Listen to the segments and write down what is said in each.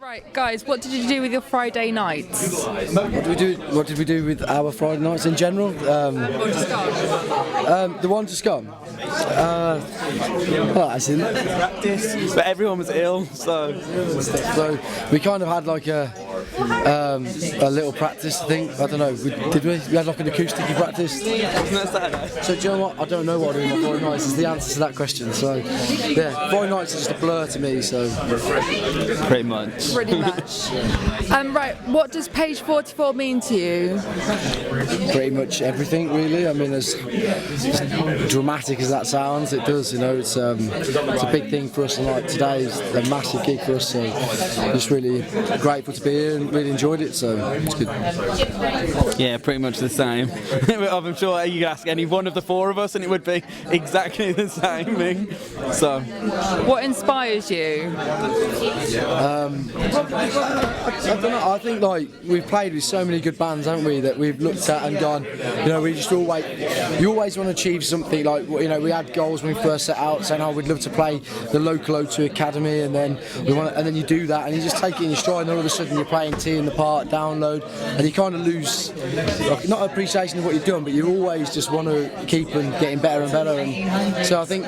Right, guys, what did you do with your Friday nights? What did we do with our Friday nights in general? The one just gone. Well, as in Practice, but everyone was ill, so we kind of had like a little practice thing. I don't know. Did we? We had like an acoustic practice. wasn't it Saturday? So do you know what? I don't know what I do with my Friday nights. Is the answer to that question. So yeah, Friday nights are just a blur to me. So Pretty much. Pretty much. Right, what does page 44 mean to you? pretty much everything, really. I mean, as dramatic as that sounds, it does. You know, it's a big thing for us, and like today is a massive gig for us. So just really grateful to be here and really enjoyed it. So it's good. Yeah, pretty much the same. I'm sure you could ask any one of the four of us and it would be exactly the same thing. So, What inspires you? I don't know. I think like we've played with so many good bands, haven't we? That we've looked at and gone. You know, we just you always want to achieve something. Like, you know, we had goals when we first set out, saying, "Oh, we'd love to play the local O2 Academy," and then and then you do that, and you just take it in your stride, and all of a sudden you're playing T in the Park, Download, and you kind of lose, like, not appreciation of what you've done, but you always just want to keep and getting better and better. And so I think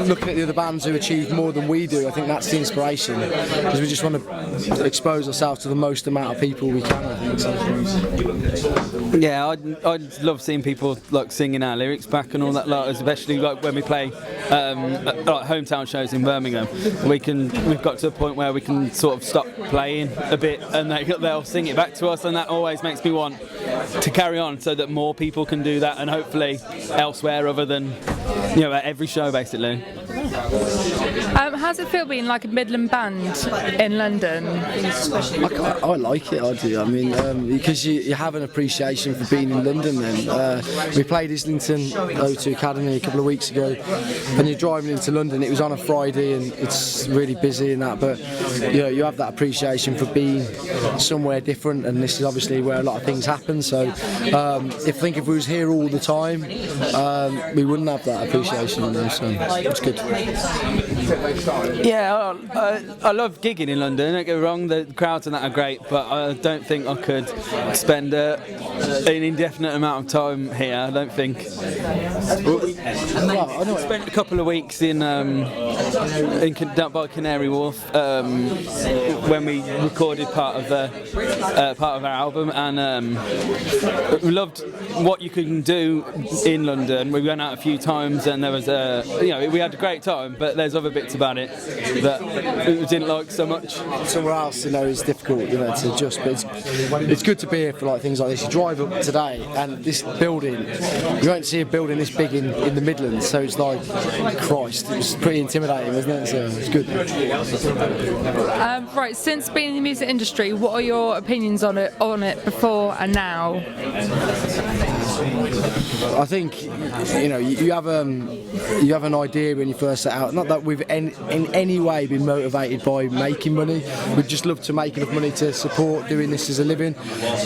looking at the other bands who achieve more than we do, I think that's the inspiration, because we just want to expose ourselves to the most amount of people we can. I think sometimes. yeah, I'd love seeing people like singing our lyrics back and all that, like, especially like when we play like hometown shows in Birmingham. We've got to a point where we can sort of stop playing a bit and they'll sing it back to us, and that always makes me want to carry on so that more people can do that, and hopefully elsewhere other than, you know, at every show basically. How's it feel being like a Midland band in London? I like it, I do. I mean, because you have an appreciation for being in London then. We played Islington O2 Academy a couple of weeks ago, and you're driving into London. It was on a Friday and it's really busy and that, but you know, you have that appreciation for being somewhere different, and this is obviously where a lot of things happen. So if we was here all the time, we wouldn't have that appreciation, you know, so it's good. Yeah, I love gigging in London, don't get me wrong, the crowds and that are great, but I don't think I could spend an indefinite amount of time here, I don't think. I spent a couple of weeks down by Canary Wharf when we recorded part of our album, and we loved what you can do in London. We went out a few times and there was we had a great time, but there's other bits about it that we didn't like so much. Somewhere else, you know, is difficult, you know, to adjust, but it's good to be here for like things like this. You drive up today and this building, you won't see a building this big in the Midlands, so it's like, Christ, it was pretty intimidating, wasn't it? So it's good. Right, since being in the music industry, what are your opinions on it before and now? I think, you know, you have an idea when you first set out. Not that we've in any way been motivated by making money. We'd just love to make enough money to support doing this as a living.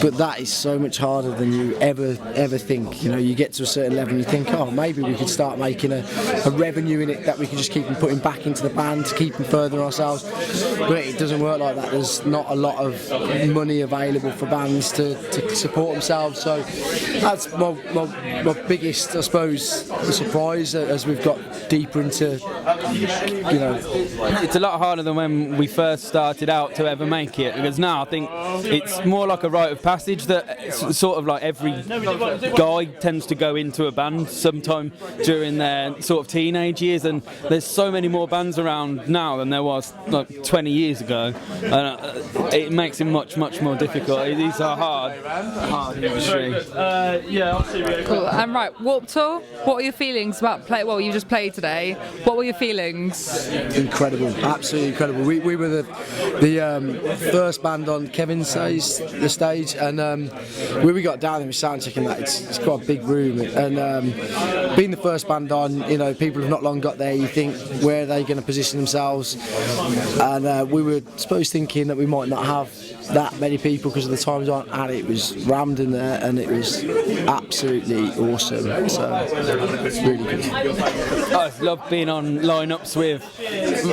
But that is so much harder than you ever think. You know, you get to a certain level and you think, oh, maybe we could start making a revenue in it that we can just keep putting back into the band to keep furthering ourselves. But it doesn't work like that. There's not a lot of money available for bands to support themselves. So that's my biggest, I suppose, surprise as we've got deeper into, you know. It's a lot harder than when we first started out to ever make it, because now I think it's more like a rite of passage that sort of like every guy tends to go into a band sometime during their sort of teenage years, and there's so many more bands around now than there was like 20 years ago, and it makes it much more difficult. These are hard industry. Cool. Right, Warped Tour, what are your feelings about well, you just played today, what were your feelings? Incredible, absolutely incredible. We were the first band on Kevin's stage, and when we got down there with sound checking that, it's quite a big room, and being the first band on, you know, people have not long got there, you think, where are they going to position themselves, and we were supposed thinking that we might not have that many people because of the times on, and it was rammed in there, and it was absolutely awesome. So really good. I love being on line lineups with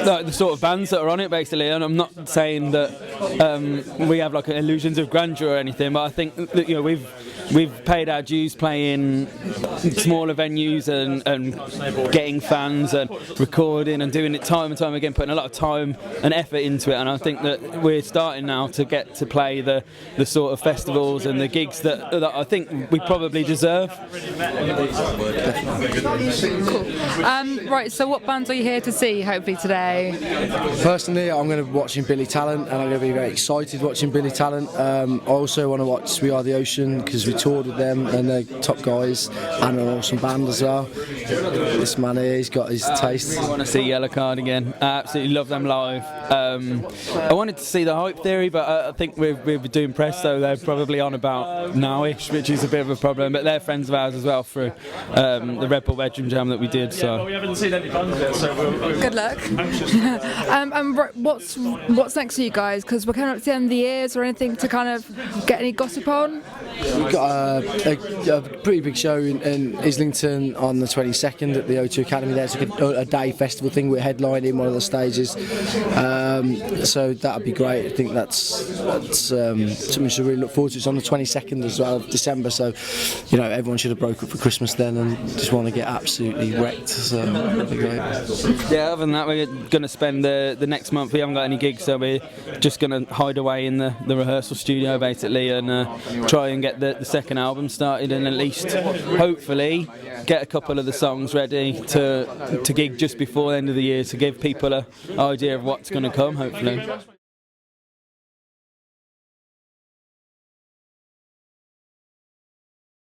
like, the sort of bands that are on it, basically. And I'm not saying that we have like illusions of grandeur or anything, but I think that, you know, we've paid our dues playing smaller venues and getting fans and recording and doing it time and time again, putting a lot of time and effort into it. And I think that we're starting now to get to play the sort of festivals and the gigs that I think we probably deserve. Cool. Right, so what bands are you here to see, hopefully, today? Personally, I'm going to be watching Billy Talent, and I'm going to be very excited watching Billy Talent. I also want to watch We Are the Ocean, because we toured with them and they're top guys, and an awesome band as well. This man here, he's got his taste. I want to see Yellow Card again. I absolutely love them live. I wanted to see the Hype Theory, but I think we're doing press, so they're probably on about now-ish, which is a bit of a problem. But they're friends of ours as well through the Red Bull Bedroom Jam that we did. So we haven't seen any bands yet, so we're good luck. And what's next for you guys? Because we're coming up to the end of the year. Is there anything to kind of get any gossip on? We've got a pretty big show in Islington on the 22nd at the O2 Academy. There's a day festival thing. We're headlining one of the stages, so that'd be great. I think that's something to really look forward to. It's on the 22nd as well of December, so you know everyone should have broke up for Christmas then and just want to get absolutely wrecked. So that'd be great. Yeah, other than that, we're going to spend the next month. We haven't got any gigs, so we're just going to hide away in the rehearsal studio basically and try and get the second album started, and at least hopefully get a couple of the songs ready to gig just before the end of the year to give people an idea of what's going to come, hopefully.